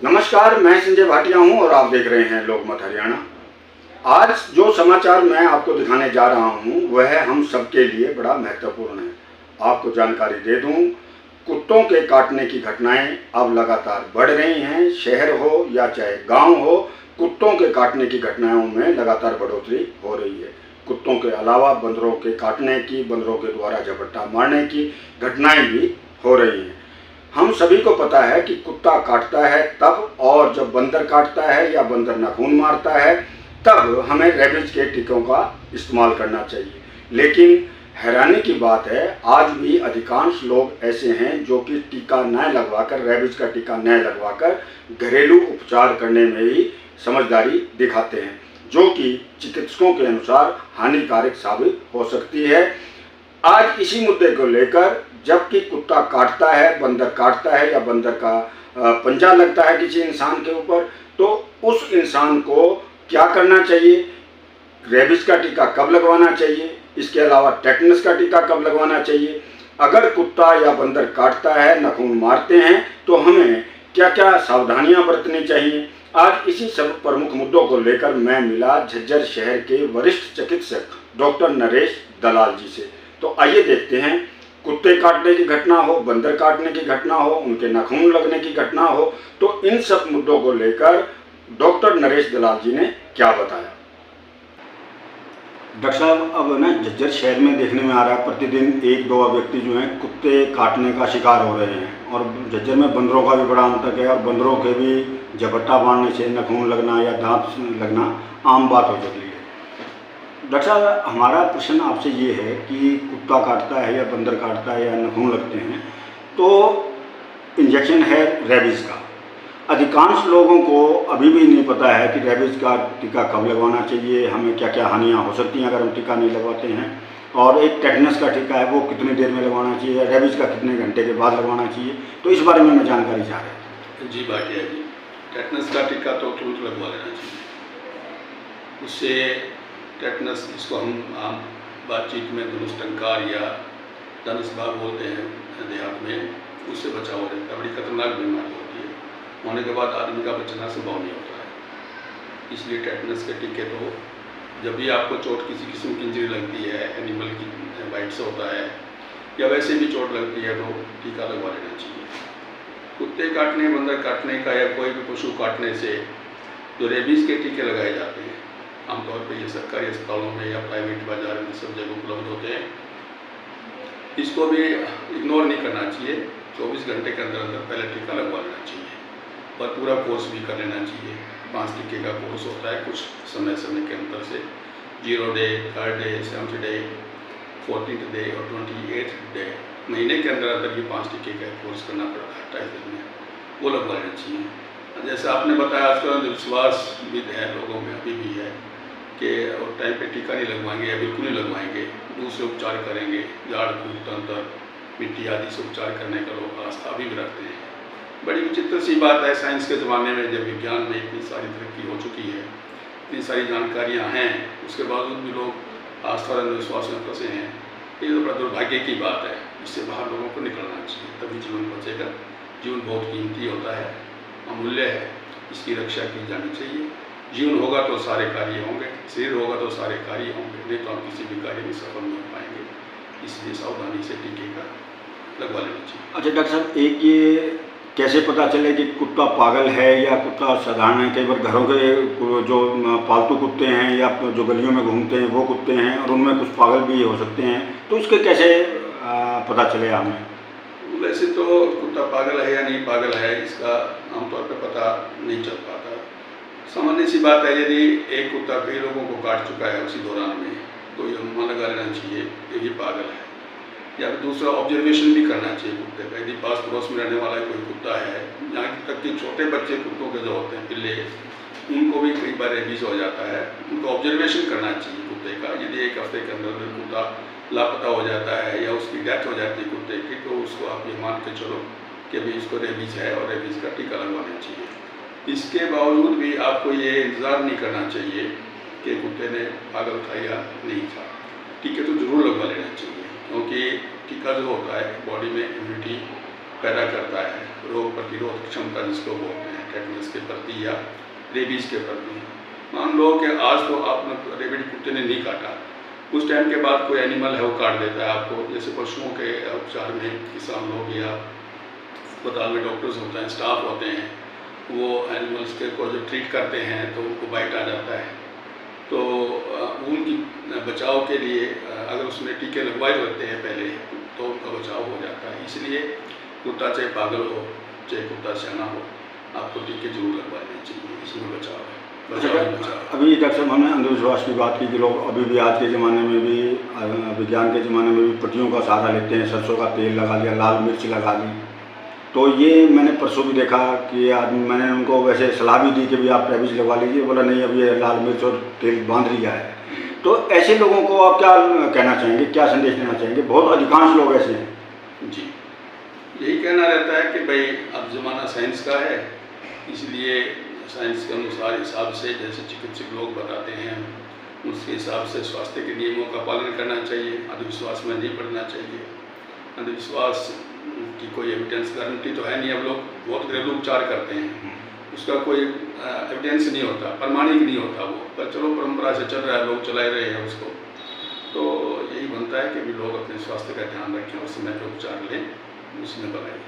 नमस्कार, मैं संजय भाटिया हूं और आप देख रहे हैं लोकमत हरियाणा। आज जो समाचार मैं आपको दिखाने जा रहा हूं वह हम सबके लिए बड़ा महत्वपूर्ण है। आपको जानकारी दे दूं, कुत्तों के काटने की घटनाएं अब लगातार बढ़ रही हैं। शहर हो या चाहे गांव हो, कुत्तों के काटने की घटनाओं में लगातार बढ़ोतरी हो रही है। कुत्तों के अलावा बंदरों के काटने की, बंदरों के द्वारा झपट्टा मारने की घटनाएं भी हो रही हैं। हम सभी को पता है कि कुत्ता काटता है तब, और जब बंदर काटता है या बंदर नाखून मारता है तब हमें रेबीज के टीकों का इस्तेमाल करना चाहिए। लेकिन हैरानी की बात है, आज भी अधिकांश लोग ऐसे हैं जो कि टीका न लगवाकर, रेबीज का टीका न लगवाकर घरेलू उपचार करने में ही समझदारी दिखाते हैं, जो कि चिकित्सकों के अनुसार हानिकारक साबित हो सकती है। आज इसी मुद्दे को लेकर, जबकि कुत्ता काटता है, बंदर काटता है या बंदर का पंजा लगता है किसी इंसान के ऊपर, तो उस इंसान को क्या करना चाहिए, रेबीज का टीका कब लगवाना चाहिए, इसके अलावा टेटनस का टीका कब लगवाना चाहिए, अगर कुत्ता या बंदर काटता है, नाखून मारते हैं तो हमें क्या क्या सावधानियां बरतनी चाहिए। आज इसी सब प्रमुख मुद्दों को लेकर मैं मिला झज्जर शहर के वरिष्ठ चिकित्सक डॉक्टर नरेश दलाल जी से। तो आइए देखते हैं, कुत्ते काटने की घटना हो, बंदर काटने की घटना हो, उनके नाखून लगने की घटना हो, तो इन सब मुद्दों को लेकर डॉक्टर नरेश दलाल जी ने क्या बताया। डॉक्टर साहब, अब ना झज्जर शहर में देखने में आ रहा है प्रतिदिन एक दो व्यक्ति जो हैं कुत्ते काटने का शिकार हो रहे हैं, और झज्जर में बंदरों का भी बड़ा अंतर है, और बंदरों के भी झपट्टा मारने से नाखून लगना या दांत लगना आम बात हो चुकी है। डॉक्टर साहब, हमारा प्रश्न आपसे ये है कि कुत्ता काटता है या बंदर काटता है या नाखून लगते हैं तो इंजेक्शन है रेबीज़ का। अधिकांश लोगों को अभी भी नहीं पता है कि रेबीज़ का टीका कब लगवाना चाहिए, हमें क्या क्या हानियाँ हो सकती हैं अगर हम टीका नहीं लगवाते हैं, और एक टेटनस का टीका है वो कितनी देर में लगवाना चाहिए, रेबीज़ का कितने घंटे के बाद लगवाना चाहिए, तो इस बारे में मैं जानकारी चाह रहा था। जी भाटिया जी, टेटनस का टीका तो तुरंत लगवा लेना चाहिए। उससे टेटनस, जिसको हम आम बातचीत में धनुष-टंकार या धनुष बाग बोलते हैं देहात में, उससे बचाव हो रहता है। बड़ी खतरनाक बीमारी होती है, होने के बाद आदमी का बचना संभव नहीं होता है। इसलिए टेटनस के टीके तो जब भी आपको चोट, किसी किस्म की इंजरी लगती है, एनिमल की बाइट से होता है या वैसे भी चोट लगती है, तो टीका लगवा लेना चाहिए। कुत्ते काटने, बंदर काटने का या कोई भी पशु काटने से जो रेबीज़ के टीके लगाए जाते हैं, आमतौर पर ये सरकारी अस्पतालों में या प्राइवेट बाजार में सब जगह उपलब्ध होते हैं, इसको भी इग्नोर नहीं करना चाहिए। 24 घंटे के अंदर अंदर पहले टीका लगवा लेना चाहिए और पूरा कोर्स भी कर लेना चाहिए। 5 टीके का कोर्स होता है, कुछ समय समय के अंतर से 0 day, 3rd day, 7th day, 14th day और 28th डे, महीने के अंदर अंदर ये 5 टीके का कोर्स करना पड़ता है 28 दिन में, वो लगवा लेना चाहिए। जैसे आपने बताया, आजकल विश्वास भी है लोगों में, अभी भी है कि और टाइम पे टीका नहीं लगवाएंगे या बिल्कुल नहीं लगवाएंगे, दूसरे उपचार करेंगे, झाड़ फूक, तंत्र, मिट्टी आदि से उपचार करने का लोग आस्था भी रखते हैं। बड़ी विचित्र सी बात है, साइंस के ज़माने में जब विज्ञान में इतनी सारी तरक्की हो चुकी है, इतनी सारी जानकारियाँ हैं, उसके बावजूद भी लोग आस्था और अंधविश्वास में फंसे हैं। ये तो बड़ा दुर्भाग्य की बात है। इससे बाहर लोगों को निकलना चाहिए, तभी जीवन बचेगा। जीवन बहुत कीमती होता है, अमूल्य है, इसकी रक्षा की जानी चाहिए। जीवन होगा तो सारे कार्य होंगे, शरीर होगा तो सारे कार्य होंगे, नहीं तो हम किसी भी कार्य में सफल नहीं हो पाएंगे। इसलिए सावधानी से टीके का लगवा लेना चाहिए। अच्छा डॉक्टर साहब, एक ये कैसे पता चले कि कुत्ता पागल है या कुत्ता साधारण है। कई बार घरों के जो पालतू कुत्ते हैं या जो गलियों में घूमते हैं वो कुत्ते हैं, और उनमें कुछ पागल भी हो सकते हैं, तो उसके कैसे पता चले हमें। वैसे तो कुत्ता पागल है या नहीं पागल है, इसका आमतौर पर पता नहीं चल पाता। सामान्य सी बात है, यदि एक कुत्ता कई लोगों को काट चुका है उसी दौरान में, तो ये अनुमान लगा लेना चाहिए कि ये पागल है। या फिर दूसरा, ऑब्जर्वेशन भी करना चाहिए कुत्ते का। यदि पास पड़ोस में रहने वाला कोई कुत्ता है, यहाँ तक कि छोटे बच्चे कुत्तों के जो होते हैं, पिल्ले, उनको भी कई बार रेबीज हो जाता है, उनको ऑब्जर्वेशन करना चाहिए कुत्ते का। यदि 1 हफ्ते के अंदर कुत्ता लापता हो जाता है या उसकी डेथ हो जाती है कुत्ते की, तो उसको आप ये मान के चलो कि अभी इसको रेबीज है और रेबीज का टीका लगवाना चाहिए। इसके बावजूद भी आपको ये इंतज़ार नहीं करना चाहिए कि कुत्ते ने पागल था या नहीं था। टीके तो ज़रूर लगवा लेना चाहिए, क्योंकि टीका जो होता है बॉडी में इम्यूनिटी पैदा करता है, रोग प्रतिरोध क्षमता जिसको बोलते हैं, टेटनस के प्रति या रेबीज़ के प्रति। मान लो कि आज तो आपने रेबीज कुत्ते ने नहीं काटा, उस टाइम के बाद कोई एनिमल है वो काट देता है आपको। जैसे पशुओं के उपचार में किसान लोग या अस्पताल में डॉक्टर्स होते हैं, स्टाफ होते हैं, वो एनिमल्स के को जब ट्रीट करते हैं तो उनको बाइट आ जाता है। तो उनकी बचाव के लिए अगर उसमें टीके लगवाए रहते हैं पहले तो उनका बचाव हो जाता है। इसलिए कुत्ता चाहे पागल हो चाहे कुत्ता सियाना हो, आपको टीके जरूर लगवाने चाहिए, इसमें बचाव है। अभी डॉक्टर साहब हमने अंधविश्वास की बात की कि लोग अभी भी आज के ज़माने में भी विज्ञान के ज़माने में भी पट्टियों का सहारा लेते हैं, सरसों का तेल लगा लिया, लाल मिर्च लगा ली। तो ये मैंने परसों भी देखा कि आदमी, मैंने उनको वैसे सलाह भी दी कि भी आप रेबीज लगवा लीजिए, बोला नहीं अब ये लाल मिर्च और तेल बांध लिया है। तो ऐसे लोगों को आप क्या कहना चाहेंगे, क्या संदेश देना चाहेंगे? बहुत अधिकांश लोग ऐसे हैं। जी, यही कहना रहता है कि भाई अब ज़माना साइंस का है, इसलिए साइंस के अनुसार हिसाब से जैसे चिकित्सक लोग बताते हैं उसके हिसाब से स्वास्थ्य के नियमों का पालन करना चाहिए। अंधविश्वास में नहीं पड़ना चाहिए। अंधविश्वास की कोई एविडेंस गारंटी तो है नहीं। अब लोग बहुत घरेलू उपचार करते हैं, उसका कोई एविडेंस नहीं होता, प्रमाणिक नहीं होता वो, पर चलो परंपरा से चल रहा है, लोग चलाए रहे हैं उसको। तो यही बनता है कि भी लोग अपने स्वास्थ्य का ध्यान रखें और समय पर उपचार लें, उसमें बनाइए।